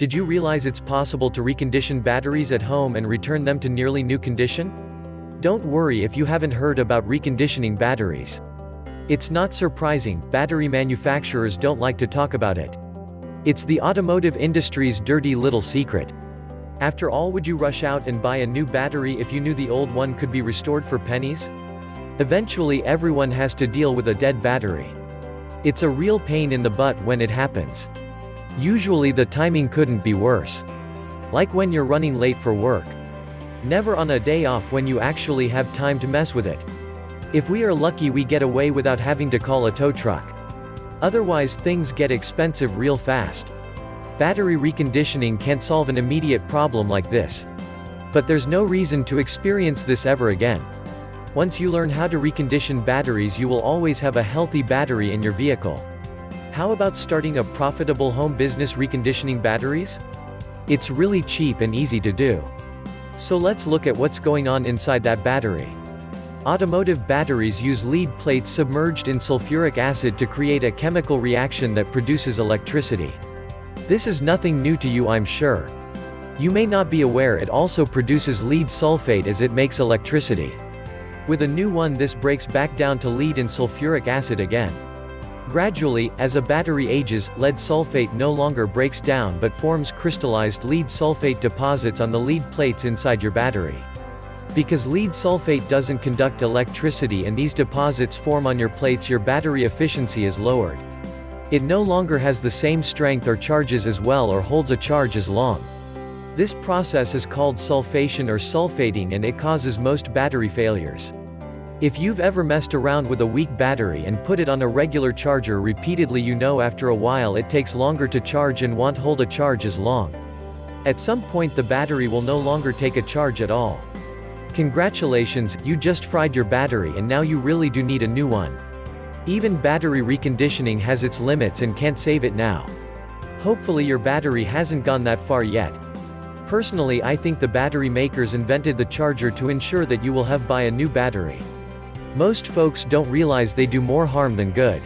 Did you realize it's possible to recondition batteries at home and return them to nearly new condition? Don't worry if you haven't heard about reconditioning batteries. It's not surprising, battery manufacturers don't like to talk about it. It's the automotive industry's dirty little secret. After all, would you rush out and buy a new battery if you knew the old one could be restored for pennies? Eventually everyone has to deal with a dead battery. It's a real pain in the butt when it happens. Usually the timing couldn't be worse. Like when you're running late for work. Never on a day off when you actually have time to mess with it. If we are lucky, we get away without having to call a tow truck. Otherwise things get expensive real fast. Battery reconditioning can't solve an immediate problem like this. But there's no reason to experience this ever again. Once you learn how to recondition batteries, you will always have a healthy battery in your vehicle. How about starting a profitable home business reconditioning batteries? It's really cheap and easy to do. So let's look at what's going on inside that battery. Automotive batteries use lead plates submerged in sulfuric acid to create a chemical reaction that produces electricity. This is nothing new to you, I'm sure. You may not be aware it also produces lead sulfate as it makes electricity. With a new one, this breaks back down to lead and sulfuric acid again. Gradually, as a battery ages, lead sulfate no longer breaks down but forms crystallized lead sulfate deposits on the lead plates inside your battery. Because lead sulfate doesn't conduct electricity and these deposits form on your plates, your battery efficiency is lowered. It no longer has the same strength or charges as well or holds a charge as long. This process is called sulfation or sulfating, and it causes most battery failures. If you've ever messed around with a weak battery and put it on a regular charger repeatedly, you know after a while it takes longer to charge and won't hold a charge as long. At some point the battery will no longer take a charge at all. Congratulations, you just fried your battery and now you really do need a new one. Even battery reconditioning has its limits and can't save it now. Hopefully your battery hasn't gone that far yet. Personally, I think the battery makers invented the charger to ensure that you will have buy a new battery. Most folks don't realize they do more harm than good.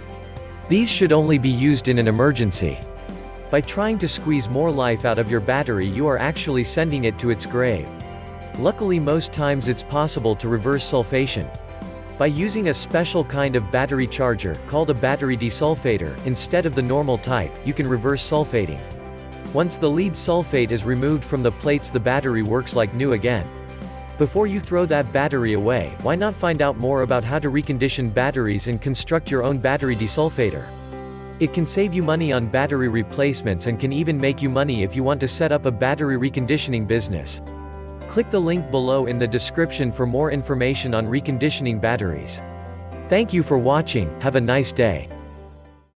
These should only be used in an emergency. By trying to squeeze more life out of your battery, you are actually sending it to its grave. Luckily, most times it's possible to reverse sulfation. By using a special kind of battery charger, called a battery desulfator, instead of the normal type, you can reverse sulfating. Once the lead sulfate is removed from the plates, the battery works like new again. Before you throw that battery away, why not find out more about how to recondition batteries and construct your own battery desulfator? It can save you money on battery replacements and can even make you money if you want to set up a battery reconditioning business. Click the link below in the description for more information on reconditioning batteries. Thank you for watching, have a nice day.